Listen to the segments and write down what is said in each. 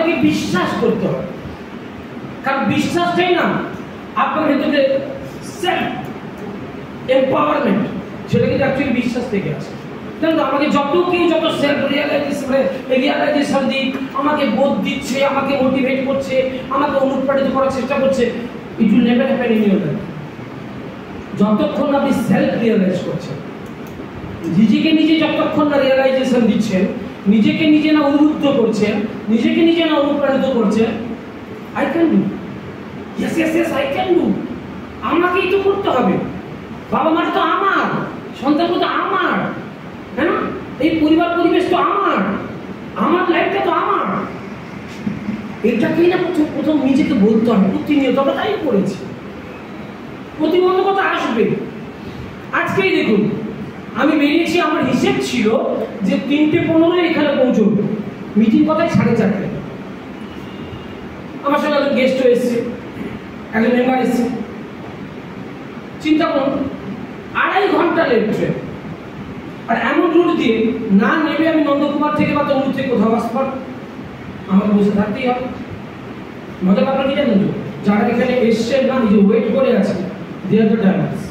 আপনাকে বিশ্বাস করতে হবে, কারণ বিশ্বাসটাই না আপনার ভেতরে সেলফ এম্পাওয়ারমেন্ট, সেটা কিন্তু অ্যাকচুয়ালি বিশ্বাস থেকে আসে। কিন্তু আমাকে যত সেলফ রিয়েলাইজেশন দিক, আমাকে বোধ দিচ্ছে, আমাকে মোটিভেট করছে, আমাকে অনুপ্রাণিত করার চেষ্টা করছে, it will never happen in your life যতক্ষণ আপনি সেলফ রিয়েলাইজ করছেন। নিজেকে নিজে যতক্ষণ না রিয়েলাইজেশন দিচ্ছেন, নিজেকে নিজে না উদ্বুদ্ধ করছেন, নিজেকে নিজে না অনুপ্রাণিত করছেন, I can do, yes I can do, আমাকেই তো করতে হবে, বাবা মার তো আমার, সন্তানগুলো তো আমার, হ্যাঁ না, এই পরিবার পরিবেশ তো আমার লাইফটা তো আমার, এটাকেই না প্রথম নিজেকে বলতে হবে প্রতিনিয়ত। আমরা তাই করেছি। প্রতিবন্ধকতা আসবে। আজকেই দেখুন, আমি বেরিয়েছি, আমার হিসেব ছিল যে 3:15 এখানে পৌঁছব, মিটিং কথায় 4:30। আমার সঙ্গে একজন গেস্ট এসছে, একজন মেম্বার এসছে, চিন্তা করুন 2.5 ঘন্টা লেট ট্রেন, আর এমন রুট দিয়ে না নেমে আমি নন্দকুমার থেকে বা তমলুক থেকে কোথাও আসতে আমাকে বসে থাকতেই হবে। মজা ব্যাপার কি জানেন তো, যারা এখানে এসছেন না, নিজে ওয়েট করে আছে, দে আর দ্য ডায়মন্ডস।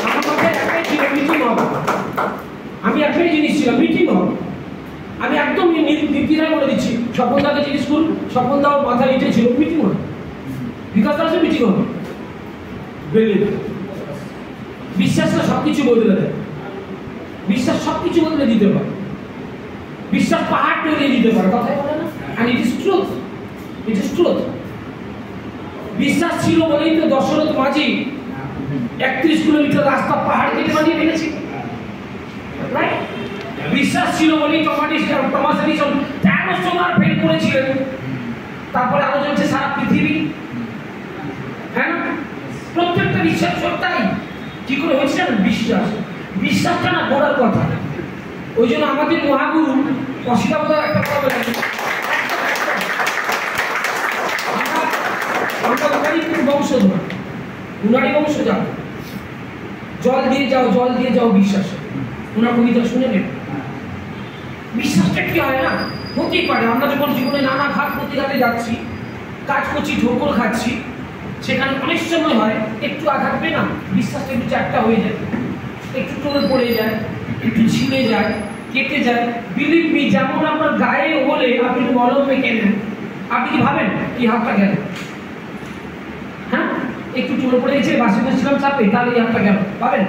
আমার মাথায় একটাই ছিল, মিটিং হবে। আমি একটাই জিনিস ছিল, মিটিং হবে। আমি একদম নির্দ্বিধায় বলে দিচ্ছি, স্বপনদাকে জিজ্ঞেস করুন, স্বপনদাও মাথায় এটাই ছিল, মিটিং হবে, বিকাশ দাসের মিটিং হবে। বিশ্বাসটা সবকিছু বদলে দেয়, বিশ্বাস সবকিছু বদলে দিতে পারে, বিশ্বাস পাহাড় তৈরি দিতে পারে, কথাই বলে না, and it is truth, it is truth। বিশ্বাস ছিল বলেই তো দশরথ মাঝি 31 কিলোমিটার রাস্তা পাহাড় কেটে বানিয়ে ফেলেছে, রাইট? বিশ্বাস ছিল বলেই টমাস এডিসন 1300 বার ফেল করেছিলেন, তারপরে আলো জ্বলছে সারা পৃথিবী, হ্যাঁ না? প্রত্যেকটা বিশ্বাস সত্যাই কি করে হয়েছে না, বিশ্বাসটা না বড়ার কথা। ওই জন্য আমাদের মহাগুরু অসিতাবতার একটা কথা বলেন, আমরা বংশধর, উনারই বংশজাত, জল দিয়ে যাও বিশ্বাসে। ওনার কবিতা শুনে নেন। বিশ্বাসটা কি হয় না, হতেই পারে আমরা যখন জীবনে নানা ঘাত প্রতিঘাতে যাচ্ছি, কাজ করছি, ঠোকর খাচ্ছি, সেখানে অনেক সময় হয় একটু আঘাত পেয়ে না বিশ্বাসটা একটু চ্যাপ্টা হয়ে যায়, একটু টোল পড়ে যায়, একটু ছিঁড়ে যায়, কেটে যায়। বিলিভ মি, যেমন আপনার গায়ে হলে আপনি মলম মেখে নেন, আপনি কি ভাবেন এই হাতটা গেল, হ্যাঁ একটু টোল পড়ে গেছে, বাসে বসছিলাম চাপে, তাহলে এই হাতটা গেল, ভাবেন?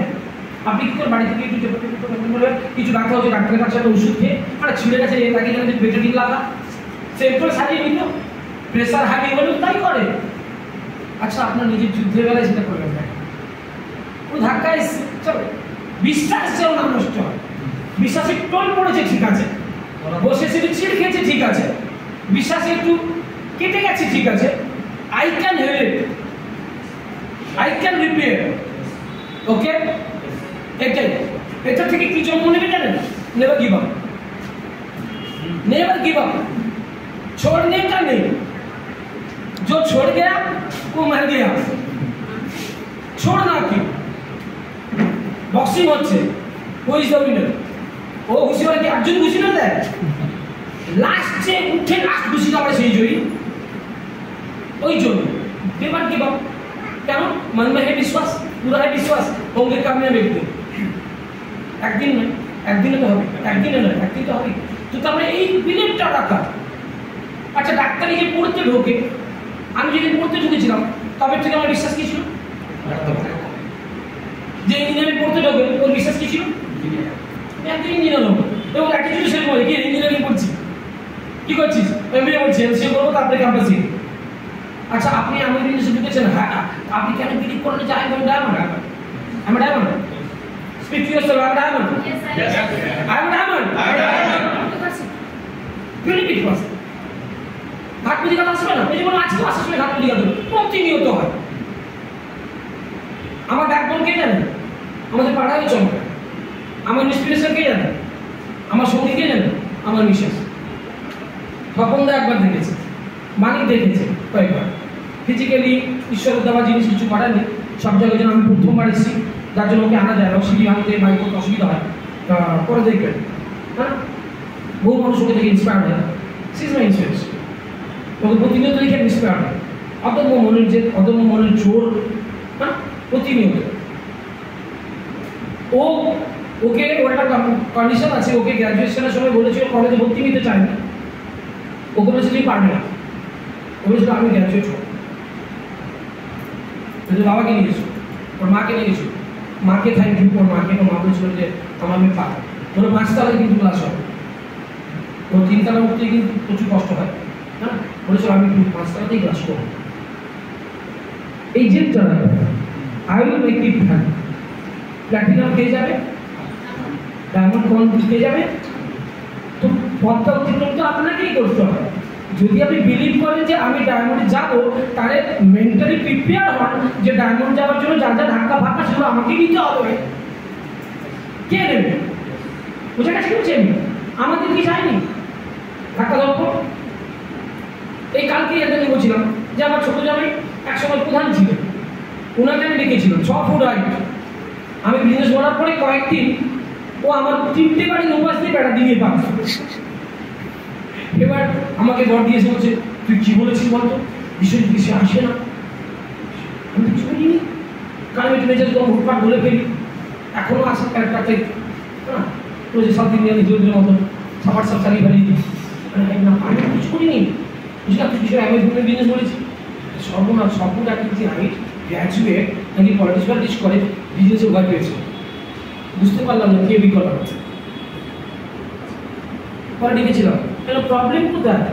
আপনি কি করে বাড়ি থেকে একটু কিছু ডাক্তার হচ্ছে, ডাক্তারের কাছে একটা ওষুধ খেয়ে মানে ছিঁড়ে গেছে, তাকে জানে বেটারিন লাগা, সে একটু সারিয়ে নিল, প্রেশার হাই হলেও তাই করে। আচ্ছা, আপনার নিজের যুদ্ধের বেলায় সেটা করবেন না, ও ধাক্কা এসছে, চলো বিশ্বাস যেন না নষ্ট হয়। বিশ্বাসে টোল পড়েছে, ঠিক আছে, বসে সেটা ছিঁড়ে খেয়েছে, ঠিক আছে, বিশ্বাসে একটু কেটে গেছে, ঠিক আছে, I can help, I can repair, okay? এটাই, এটা থেকে কি জন্ম নেবে জানেন? Never give up, never give up, छोड़ने का नहीं, जो छोड़ गया वो मर गया, छोड़ना क्यों? বক্সিং হচ্ছে, হু ইজ দ্য উইনার? ও ঘুষি মারে কি একজন ঘুষি না দেয়? লাস্ট যে উঠে লাস্ট ঘুষি আমরা সেই জয়ী। ওই জন্য নেভার गिव अप। কেন? मन में है विश्वास, पूरा है विश्वास, होंगे कामयाब एक दिन। একদিন নয়, একদিনে তো হবে, একদিনে নয়, একদিন তো হবে। তো তারপরে এই বিলিভটা রাখা। আচ্ছা, ডাক্তারি যে পড়তে ঢোকে, আমি যেদিন পড়তে ঢুকেছিলাম তবে থেকে আমার বিশ্বাস কি ছিল? যে ইঞ্জিনিয়ারিং পড়তে ঢোকে ওর বিশ্বাস কি ছিল? একদিন ইঞ্জিনিয়ার হবো। এবং একটা জিনিস সেরকম বলে, কি ইঞ্জিনিয়ারিং পড়ছি, কি করছিস? এমবিএ করছি, এমসিএ করবো, তারপরে ক্যাম্পাসে। আচ্ছা, আপনি আমার জিনিসে ঢুকেছেন, হ্যাঁ, আপনি কেন বিলিভ করলেন যে আমি ডায়মন্ড? আমি diamond? Speak to yourself, I'm diamond. Yes, sir. Yes, I'm diamond. I'm diamond. That's it. Believe it first. ঘাট প্রতিঘাত আসবে না, এই যেমন আজকে আসলে ঘাট প্রতিঘাত প্রতিনিয়ত হয়। আমার ব্যাকবোন কে জানেন? আমাদের পাড়ায় চমকা। আমার ইন্সপিরেশন কে জানেন? আমার সঙ্গী কে জানেন? আমার মিসেস। স্বপনদা একবার দেখেছে, মানিক দেখেছে কয়েকবার। ফিজিক্যালি ঈশ্বরের দেওয়া জিনিস কিছু করার নেই, সব জায়গায় যেন আমি প্রথমবার এসেছি, যার জন্য ওকে আনা যায় না, সিঁড়ি ভাঙতে বাইক করতে অসুবিধা হয়, পরে দেখবেন। হ্যাঁ, বহু মানুষ ওকে দেখে ইন্সপায়ার্ড হয়, সি ইজ মাই ইন্সপিরেশন। ওকে প্রতিনিয়ত দেখে ইন্সপায়ার্ড হয়, অদম্য মনের জোর, হ্যাঁ, প্রতিনিয়ত। ওকে ওর একটা কন্ডিশন আছে, ওকে গ্র্যাজুয়েশনের সময় বলেছিল কলেজে ভর্তি নিতে চায় না, ওকে বলেছিল তুই পারবে না, ও বলেছিল আমি গ্র্যাজুয়েট হব। বাবাকে নিয়ে গেছো, ওর মাকে নিয়ে গেছো, মাকে থ্যাংক ইউ, ওর মাকে, ওর মা বলেছিল যে আমার মেয়ে পারে। ওর 5 তলায় কিন্তু ক্লাস হবে, ওর 3 তলা উঠতে কিন্তু প্রচুর কষ্ট হয়, হ্যাঁ, বলেছিল আমি 5 তলাতেই ক্লাস করবো। এই জেদটা I will make it happen. Platinum পেয়ে যাবে, ডায়মন্ড কমপ্লিট পেয়ে যাবে, তো পথটা অতিক্রম তো আপনাকেই করতে হবে। যদি আপনি বিলিভ করেন যে আমি ডায়মন্ডে যাবো, তাহলে মেন্টালি প্রিপেয়ার হন যে ডায়মন্ড যাওয়ার জন্য যা যা ধাক্কা ফাঁকা সেগুলো আমাকেই নিতে হবে। কে নেবে? বুঝে গেছে বুঝছেন? আমাদের কি চাইনি ধাক্কা ধরবো। এই কালকেই একটা নিয়ে বলছিলাম যে আমার ছোট জামাই একসময় প্রধান ছিল, ওনাকে আমি ডেকেছিলাম 6 ফুট হাইট। আমি বিজনেস করার পরে কয়েকদিন ও আমার 3টে বাড়ি উপাস দিয়ে বেড়া দিয়ে পাব। এবার আমাকে বর দিয়েছে, বলছে তুই কি বলেছিস বলতো, বিষয় কিছু আসে না। আমি কিছু বলিনি, কারণ আমি মেজাজ গরম হুটপাট বলে ফেলি, এখনো আসে ক্যারেক্টারটাই, হ্যাঁ, ওই যে সাত ইন্ডিয়ান হিরোদের মতো সাপাট সাপ চালিয়ে ফেলি দিই না, আমি কিছু করিনি। বুঝলাম তুই কিছু অ্যামেজমেন্টের বিজনেস বলেছি, সর্বনাশ, সবগুলো অ্যাক্টিভিটি হাইট গ্র্যাজুয়েট নাকি পলিটিক্স করে বিজনেসে উভয় পেয়েছে। বুঝতে পারলাম না কে বিকল্প। পরে ডেকেছিলাম, কেন প্রবলেম কোথায়,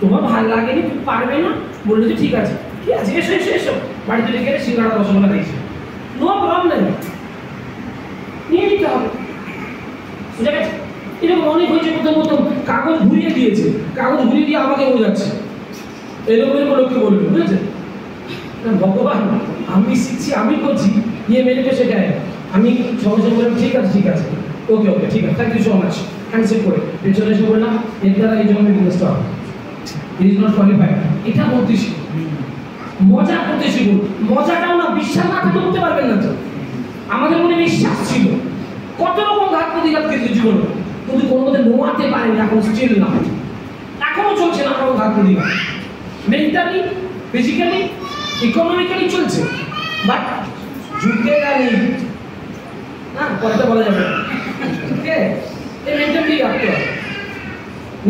তোমার ভালো লাগেনি, তুমি পারবে না, বললো যে ঠিক আছে এসো এসো এসো, বাড়িতে ডেকে এনে সিঙ্গাড়া রসগোল্লা খাইছে, নো প্রবলেম, নিয়ে নিতে হবে। বুঝে গেছে? এরকম অনেক হয়েছে, প্রথম কাগজ ঘুরিয়ে দিয়েছে, কাগজ ঘুরিয়ে দিয়ে আমাকে বোঝাচ্ছে, এরকম লোককে বলবে, বুঝেছে? ভগবান, আমি শিখছি, আমি করছি, ইয়ে মেরেকে শেখায়। আমি সঙ্গে সঙ্গে বললাম ঠিক আছে ওকে ঠিক আছে, thank you so much, handshake করে পেছনে এসে বললাম এর দ্বারা এই জন্য বিজনেসটা হবে, ইট ইজ নট কোয়ালিফাইড। এটা বলতে শিখুন, মজা করতে শিখুন। মজাটাও না, বিশ্বাস না থাকলে করতে পারবেন না। তো আমাদের মনে বিশ্বাস ছিল, কত রকম ঘাত প্রতিঘাত খেয়েছে জীবনে, কিন্তু কোনো মধ্যে নোয়াতে পারেনি, এখন স্টিল না, এখনো চলছে না কোনো ঘাত প্রতিঘাত, মেন্টালি, ফিজিক্যালি, ইকোনমিক্যালি চলছে, বাট যুদ্ধে নেই না, কথা বলা যাবে না। ঠিক আছে, এই মেন্টালিটি রাখতে হবে,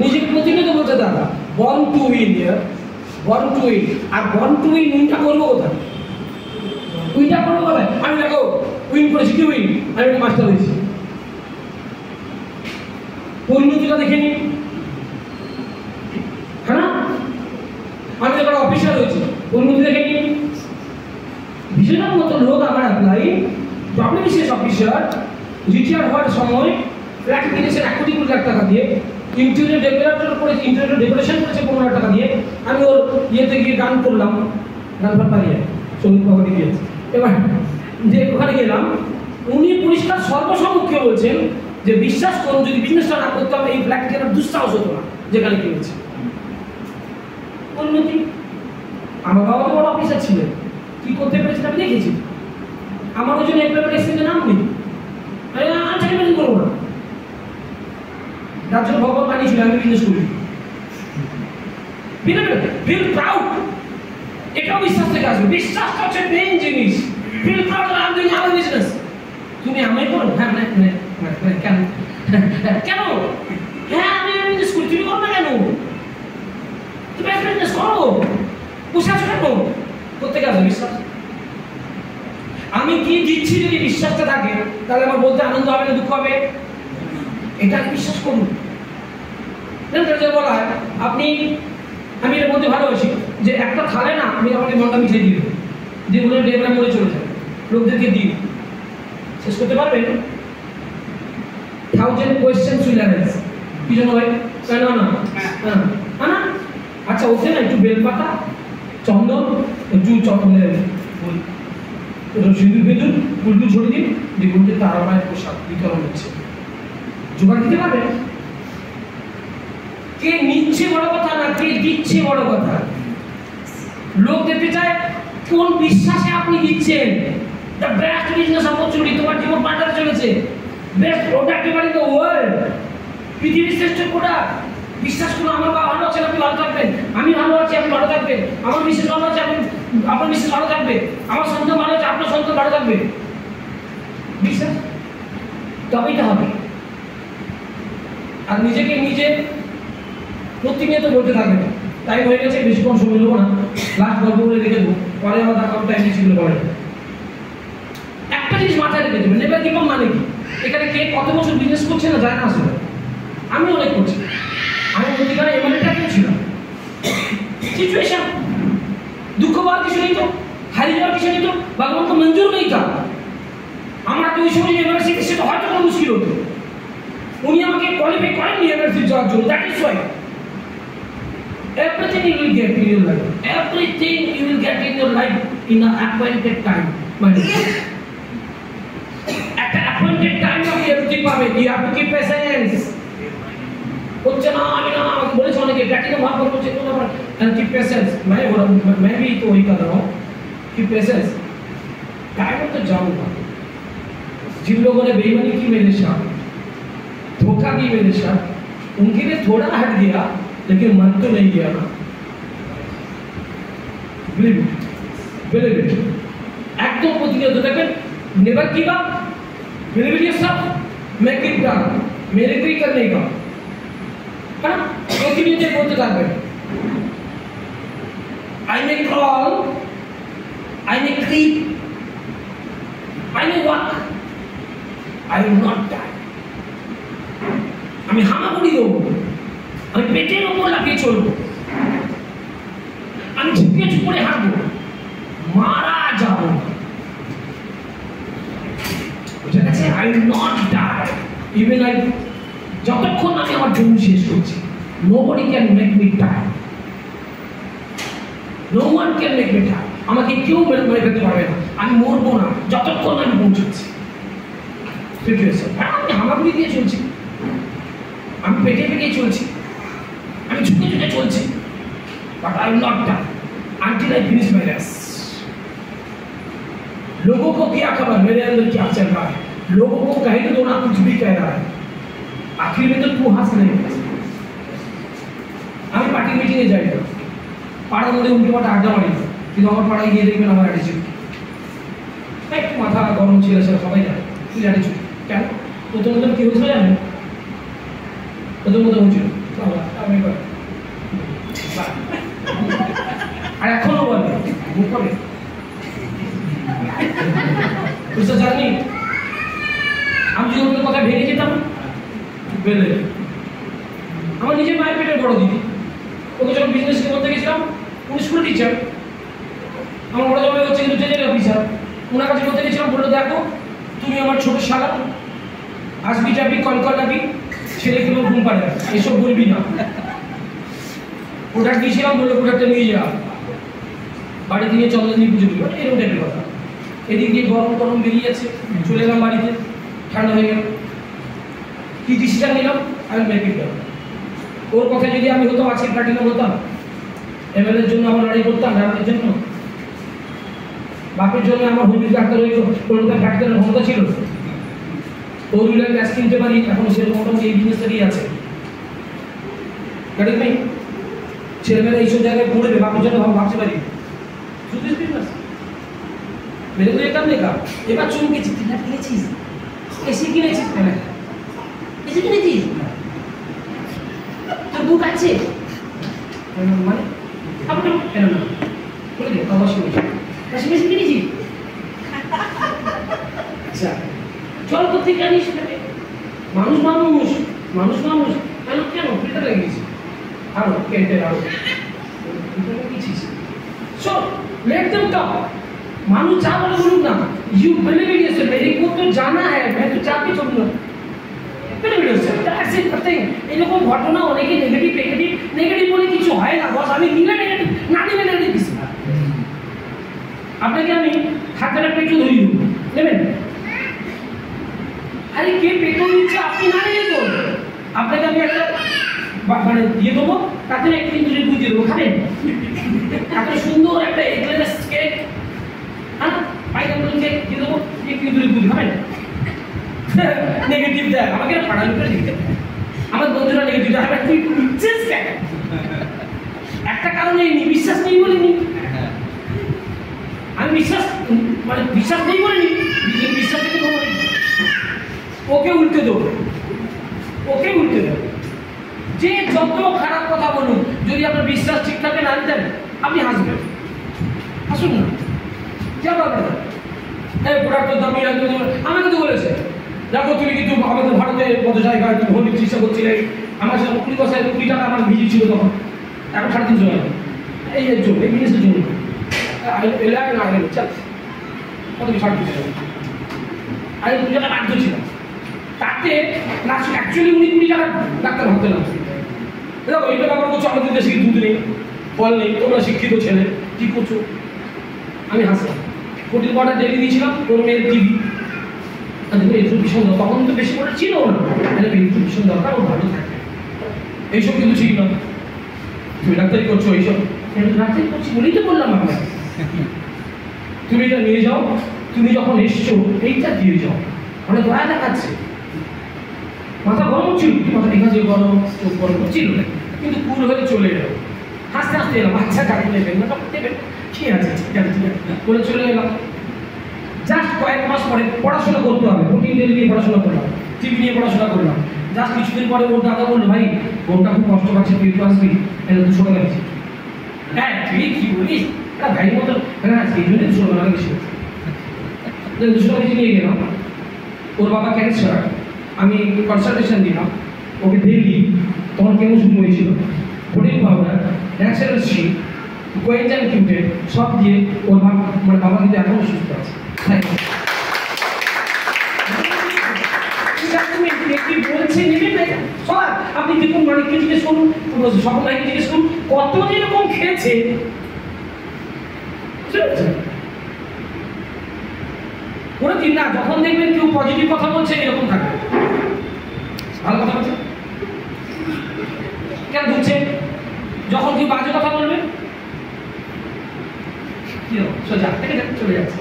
নিজেকে প্রতিনিয়ত বলতে দাদা born to win, born to win. আর বর্ন টু উইন, উইনটা করবো কোথায়, উইনটা করবো কোথায়? আমি দেখো উইন করেছি, কি উইন, আমি মাস্টার হয়েছি, উন্নতিটা দেখে নিন, হ্যাঁ না, আমি যখন অফিসার হয়েছি, উন্নতি দেখে নিন। ভীষণের মতো লোক আমার অ্যাপ্লাই, প্রবলেম বিশেষ অফিসার, রিটায়ার হওয়ার সময় ফ্ল্যাট কিনেছেন 1 লাখ টাকা দিয়ে, ইন্টেরিয়র ডেকোরেটর করে, ইন্টেরিয়র ডেকোরেশন করেছে 15 লাখ টাকা দিয়ে। আমি ওর ইয়েতে গিয়ে গান করলাম, গান পারিয়ে সঙ্গীত ভবনে গিয়ে, এবার যে ওখানে গেলাম, উনি পরিষ্কার সর্বসম্মুখে বলছেন যে বিশ্বাস করুন, যদি বিজনেসটা না করতাম এই ফ্ল্যাট কেনার দুঃসাহস হতো না যেখানে কিনেছে। উন্নতি, আমার বাবা তো বড় অফিসার ছিলেন, কি করতে পেরেছেন আমি দেখেছি। আমার ওই জন্য এমপ্লয়মেন্ট এক্সচেঞ্জে নাম নেই, আমি চাকরি করবো না, তার জন্য ভগবান বানিয়েছিল আমি বিজনেস করি, ফিল প্রাউড। এটাও বিশ্বাস থেকে আসবে, বিশ্বাসটা হচ্ছে মেইন জিনিস। ফিল প্রাউড, আমি ডুইং আওয়ার বিজনেস। তুমি আমি করো, হ্যাঁ কেন কেন, হ্যাঁ আমি বিজনেস করি, তুমি করো না কেন, তুমি একটা বিজনেস করো, বসে আছো কেন, করতে গেছো বিশ্বাস। আমি কি দিচ্ছি যদি বিশ্বাসটা থাকে, তাহলে আমার বলতে আনন্দ হবে না দুঃখ হবে, এটা বিশ্বাস করুন। বলা হয় আপনি, আমি এর মধ্যে ভালোবাসি যে একটা থালে না, আমি আমাকে মনটা মিশিয়ে দিই, দিয়ে বলে ডেবরা মরে চলে যায়, লোকদেরকে দিই, শেষ করতে পারবেন? 1000 কোয়েশ্চেন উইল অ্যারাইজ, কি জন্য হয়? না, আচ্ছা ওকে না, একটু বেলপাতা, চন্দন, একটু চন্দনের সিঁদুর ফেঁদুর, ফুলটু ছড়িয়ে দিন, দেখুন যে তারা মায়ের পোশাক বিতরণ হচ্ছে, জোগাড় দিতে পারবেন? কে নিচ্ছে বড় কথা না, কে দিচ্ছে বড় কথা। লোক দেখতে চায় কোন বিশ্বাসে আপনি দিচ্ছেন। দ্য বেস্ট বিজনেস অপরচুনিটি তোমার জীবন পাল্টাতে চলেছে, বেস্ট প্রোডাক্ট এবার ইন দ্য ওয়ার্ল্ড। পৃথিবীর শ্রেষ্ঠ প্রোডাক্ট। বিশ্বাস করুন, আমার বাবা ভালো আছেন, আপনি ভালো থাকবেন। আমি ভালো আছি, আপনি ভালো থাকবেন। আমার মিসেস ভালো আছে, আপনার মিসেস ভালো থাকবে। আমার সন্তান ভালো আছে, আপনার সন্তান ভালো থাকবে। বিশ্বাস তবেই তো হবে। আর নিজেকে নিজে প্রতিনিয়ত বলতে থাকবে। তাই হয়ে গেছে, বেশিক্ষণ সময় নেবো না, লাস্ট গল্প বলে রেখে দেবো, পরে আমার দেখা টাইম সেগুলো বলে। একটা জিনিস মাথায় রেখে দেবেন, নেভার গিভ আপ মানে কি? এখানে কে কত বছর বিজনেস করছে না যায় না, আসলে আমি অনেক করছি। আমি মধ্যিখানে এমএলএটা কেউ ছিলাম। সিচুয়েশন দুঃখ পাওয়ার কিছু নেই তো, হারিয়ে যাওয়ার কিছু নেই তো, ভগবান তো মঞ্জুর নেই তা। আমরা তো ওই সময় ইউনিভার্সিটি সেটা হয়তো কোনো মুশকিল হতো। উনি আমাকে কোয়ালিফাই করেননি ইউনিভার্সিটি যাওয়ার জন্য। That is Y everything you will get in your life, everything you will get in your life in an appointed time. At an appointed time আপনি everything পাবেন। You have to keep patience. হচ্ছে না, আমি না, আমাকে বলেছে অনেকে practical ভাব করছে কোনো ব্যাপার, and keep patience। मैं भी तो वही कर रहा हूँ, keep patience। टाइम तो जाऊंगा। जिन लोगों ने बेईमानी की मेरे साथ, धोखा की मेरे साथ, उनके लिए थोड़ा हट गया, लेकिन मन तो नहीं गया ना। Believe it। एकदम प्रतिनियत देखবেন, never give up, believe in yourself, make it done। मेरे को ही करने का है ना, प्रतिनियत बोलते থাকবেন। I may crawl, I may creep, I may walk, I will not die। আমি হামাগুড়ি দেবো, আমি পেটের ওপর লাফিয়ে চলবো, আমি ঝুঁকে ঝুঁকে হাঁটবো, মারা যাব। বুঝে গেছে? I will not die even I, যতক্ষণ আমি আমার জন্ম শেষ করছি। Nobody can make me die, no one can make me die. আমাকে কেউ মেরে ফেলতে পারবে না, আমি মরবো না যতক্ষণ আমি পৌঁছাচ্ছি। আমি হামাগুড়ি দিয়ে চলছি, আমি পেটে পেটে চলছি, আমি ঝুঁকে ঝুঁকে চলছি, but I will not die until I finish my race। लोगों को क्या खबर मेरे अंदर क्या चल रहा है, लोगों को कहने दो ना, कुछ भी कह रहा है, आखिर में तो तू हंस नहीं। আমি পার্টি মিটিংয়ে যাই না, পাড়ার মধ্যে উল্টো পাল্টা আড্ডা মারি না, কিন্তু আমার পাড়ায় গিয়ে দেখবেন আমার অ্যাটিচিউড একটু মাথা গরম ছিল, সেটা সবাই জানে। কি অ্যাটিচিউড কেন? প্রথম কি হয়েছিল জানেন? প্রথম হয়েছিল আর এখনো বলে মুখ করে জানি। আমি যদি ওদের কথা ভেঙে যেতাম, বেলে আমার নিজের মায়ের পেটের বড় দিদি, ওকে যখন বিজনেস করতে গেছিলাম, উনি স্কুল টিচার, আমার বড় জামাই হচ্ছে কিন্তু ট্রেনের অফিসার। ওনার কাছে বলতে গেছিলাম, বললো দেখো তুমি আমার ছোট শালা, আসবি যাবি কল যাবি, ছেলেগুলো ঘুম পাড়ে এসব বলবি না। প্রোডাক্ট দিয়েছিলাম, বললো প্রোডাক্টটা নিয়ে যা, বাড়িতে নিয়ে চন্দ্রদিনী পুজো দিল, এরকম টাইপের কথা। এদিক দিয়ে গরম বেরিয়েছে, চলে এলাম বাড়িতে, ঠান্ডা হয়ে গেল। কি ডিসিশন নিলাম? আমি মেক ইট ডান। ওর কথা যদি আমি হতাম, আজকে প্ল্যাটিনাম হতাম, এমএলএর জন্য আমার লড়াই করতাম, রামের জন্য, বাপের জন্য আমার হুজুর ডাক্তার হয়ে কলকাতা প্র্যাকটিক্যালের ক্ষমতা ছিল, ফোর হুইলার গ্যাস কিনতে পারি, এখন সেরকম মোটামুটি এই বিজনেসটাই আছে। গাড়ি নেই, ছেলেমেয়েরা এইসব জায়গায় পড়বে, বাপের জন্য ভাবতে পারি শুধু বিজনেস। মেরে তো এটা দেখা এবার চমকেছি, ফ্ল্যাট কিনেছিস, এসি কিনেছিস, এসি কিনেছিস, তোর বুক আছে মানে আপনার কেন না বলে দে, অবশ্যই ওয়াশিং মেশিন কিনেছিস। আচ্ছা চল কোথেকে আনিস? মানুষ মানুষ মানুষ মানুষ কেন কেন ফিল্টার লাগিয়েছি, আরো কেন্টের আরো কিনেছিস। So let them talk. মানুষ যা বলে বলুক না, ইউ বিলিভ ইন योरसेल्फ। मेरे को तो जाना है, मैं तो जाके छोड़ूंगा। Believe in yourself, that's it. এরকম ঘটনা অনেকে নেগেটিভ বলে কিছু হয় না বস। আমি নিলে নেগেটিভ, না নিলে নেগেটিভ কিছু না। আপনাকে আমি হাতে না পেট্রোল ধরিয়ে দেবো, নেবেন? আরে কে পেট্রোল দিচ্ছে, আপনি না নিলে তো আপনাকে আমি একটা মানে দিয়ে দেবো, তাতে একটু দুধ দিয়ে দেবো, খাবেন? এত সুন্দর একটা এগলেস কেক, হ্যাঁ পাইনাপল কেক দিয়ে দেবো, একটু দুধ খাবেন? নেগেটিভ দেয় আমাকে, ফাড়ালি করে দিতে আমার বন্ধুরা লেগে দিল, তুই মিথ্যেস কেন? একটা কারণেই নি, বিশ্বাস নেই বলিনি। আমি বিশ্বাস মানে বিশ্বাস নেই বলিনি, বিশ্বাস থেকে বলি ওকে উল্টে দেবো, ওকে উল্টে দেবো। যে যত খারাপ কথা বলুন, যদি আপনার বিশ্বাস ঠিক থাকে না দেন, আপনি হাসবেন, হাসুন না। কে ব্যাপার? এই প্রোডাক্টের দামি আমাকে তো বলেছে, দেখো তুমি কিন্তু আমাদের ভারতের কত জায়গায় তুমি হোলি চিকিৎসা করছিলে, আমার সাথে 20 টাকা আমার ভিজি ছিল তখন, এখন 350 টাকা। এই এর জন্য, এই বিজনেসের জন্য এলাকায় না গেলে চল কত কি 350 টাকা। আমি 20 টাকা বাধ্য ছিলাম, তাতে প্লাস অ্যাকচুয়ালি উনি 20 টাকা ডাক্তার ভাবতে না। দেখো এইটা ব্যাপার করছো, আমাদের দেশে দুধ নেই, ফল নেই, তোমরা শিক্ষিত ছেলে কি করছো? আমি হাসলাম। প্রোটিন পাউডার ডেলি দিয়েছিলাম, তোর মেয়ের টিভি এর ভীষণ দরকার, তখন তো বেশি করে ছিল না, একটু ভীষণ দরকার, ও ভালো থাকে। এইসব কিন্তু ঠিক না, তুমি ডাক্তারি করছো এইসব, ডাক্তারি করছি বলেই তো বললাম আপনাকে। তুমি এটা নিয়ে যাও, তুমি যখন এসছো এইটা দিয়ে যাও, মানে দয়া দেখাচ্ছে। মাথা গরম ছিল, মাথা ঠিক আছে, গরম চোখ গরম ছিল, কিন্তু কুল হয়ে চলে এলো। হাসতে হাসতে এলাম, বাচ্চা কাটে নেবেন না, তখন দেবেন, ঠিক আছে ঠিক আছে ঠিক আছে বলে চলে এলাম। জাস্ট কয়েক মাস পরে পড়াশোনা করতে হবে, প্রোটিন নিয়ে পড়াশোনা করলাম, টিভি নিয়ে পড়াশোনা করলাম। জাস্ট কিছুদিন পরে ওর দাদা বললো, ভাই বোনটা খুব কষ্ট পাচ্ছে, তুই একটু আসবি, 200 টাকা দিচ্ছি। হ্যাঁ তুই কি বলিস, এটা ভাইয়ের মতো, হ্যাঁ সেই জন্য 200 টাকা বেশি, 200 টাকা নিয়ে গেলাম। ওর বাবা ক্যান্সার, আমি কনসালটেশন দিলাম ওকে, ডেলি তখন কেমন শুরু হয়েছিল, প্রোটিন পাউডার, ন্যাচারাল শিট, কোয়েঞ্জাইম কিউটেড সব দিয়ে ওর মানে বাবা কিন্তু এখনো সুস্থ আছে। আপনি দেখুন মালিককে জিজ্ঞেস করুন, সকল ভাইকে জিজ্ঞেস করুন, কত যেরকম খেয়েছে। কোনো দিন না, যখন দেখবেন কেউ পজিটিভ কথা বলছে এরকম থাকবে, ভালো কথা বলছে কেন ধুচ্ছে, যখন কেউ বাজে কথা বলবে সোজা থেকে চলে যাচ্ছে।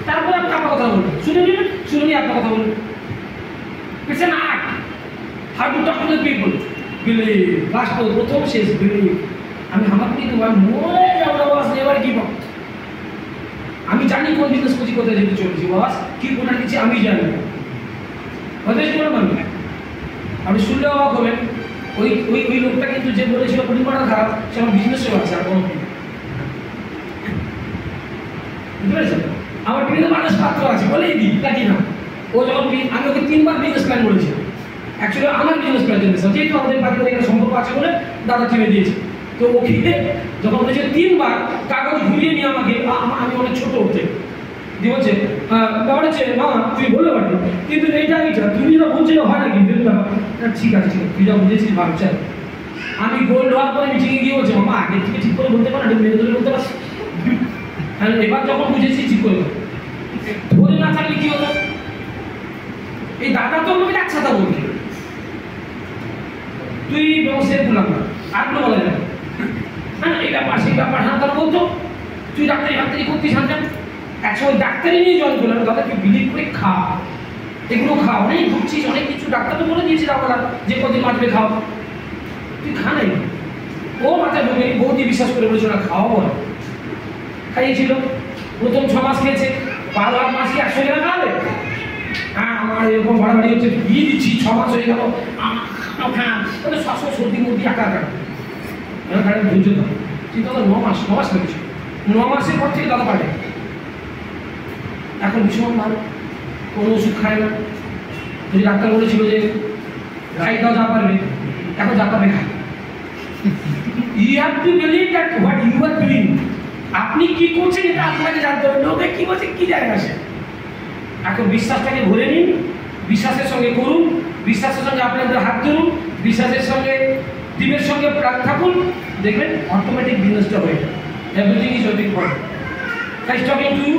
তারপর আপনি আপনার কথা বলবেন, শুনে নেবেন, শুনে নিয়ে আপনার কথা বলবেন। It's an art. How to talk to the people. Believe. Last প্রথম শেষ believe. আমি আমার কিন্তু মরে যাবো না বস, এবার কি বল। আমি জানি কোন বিজনেস করছি, কোথায় যেতে চলেছি বস, কি কোনটা কিছু আমি জানি। হতেই ছিল না, আপনি শুনলে অবাক হবেন। ওই ওই ওই লোকটা কিন্তু যে বলেছিল প্রোটিন পাউডার খারাপ, সে আমার বিজনেসও আছে, আর কোনো বুঝতে পেরেছেন? আমার টিভিতে মানুষ পাত্র আছে বলেই দিই, নাকি না? ও যখন আমি ওকে 3 বার বিজনেস প্ল্যান বলেছি, অ্যাকচুয়ালি আমার বিজনেস প্ল্যান জানতে চাই, যেহেতু আমাদের পারিবারিক একটা সম্পর্ক আছে বলে দাদা কিনে দিয়েছে। তো ওকে যখন বলেছে 3 বার কাগজ ঘুরিয়ে নিয়ে আমাকে, আমি অনেক ছোট হতে দিয়ে বলছে, ব্যাপার হচ্ছে মা তুই বলে পারবি, কিন্তু এইটা তুমি যেটা বলছো হয় না, কিন্তু ঠিক আছে ঠিক আছে, তুই যা বুঝেছিস ভাবছে। আমি গোল্ড হওয়ার পরে মিটিংয়ে গিয়ে বলছি, মামা আগে থেকে ঠিক করে বলতে পারো, মেরে ধরে বলতে পারছি। এবার যখন বুঝেছি ঠিক করে ধরে না থাকলে কি হতো, এই দাদা তো আমাকে আচ্ছা তা বলছে, তুই ব্যবসায় বললাম না আর কোনো বলা যাবে, হ্যাঁ এই ব্যাপার সেই ব্যাপার, হ্যাঁ তারা বলতো তুই ডাক্তারি করতিস, হাঁটান একসময় ডাক্তারি নিয়ে জয়েন করলাম। দাদা তুই বিলিভ করে খা, এগুলো খা, অনেক ঘুরছিস, অনেক কিছু ডাক্তার তো বলে দিয়েছি আপনারা যে কদিন বাঁচবে খাও, তুই খা নাই। ও মাথায় ঢুকে বৌদি বিশ্বাস করে বলেছিল না খাওয়াবো না, খাইয়েছিল। প্রথম 6 মাস খেয়েছে, 12 মাস কি 100 টাকা খাওয়াবে? হ্যাঁ আমার এরকম বাড়াবাড়ি হচ্ছে, দিয়ে দিচ্ছি, 6 মাস হয়ে গেল, হ্যাঁ শ্বাস সর্দি মর্দি একা একা ধৈর্য দাও। কিন্তু দাদা 9 মাস লেগেছিল, 9 মাসের পর থেকে দাদা পারে, এখন ভীষণ ভালো, কোনো ওষুধ খায় না। যদি ডাক্তার বলেছিল যে খাই দাও যা পারবে, এখন যা পারবে খায়। You have to believe that what you are doing, আপনি কি করছেন এটা আপনাকে জানতে হবে, লোকে কি বলছে কি যায় আসে। এখন বিশ্বাসটাকে ভরে নিন, বিশ্বাসের সঙ্গে করুন, বিশ্বাসের সঙ্গে আপনাদের হাত ধরুন, বিশ্বাসের সঙ্গে টিমের সঙ্গে প্রাণ থাকুন, দেখবেন অটোমেটিক বিজনেসটা হয়ে যাবে। Everything is waiting for. Nice talking to you.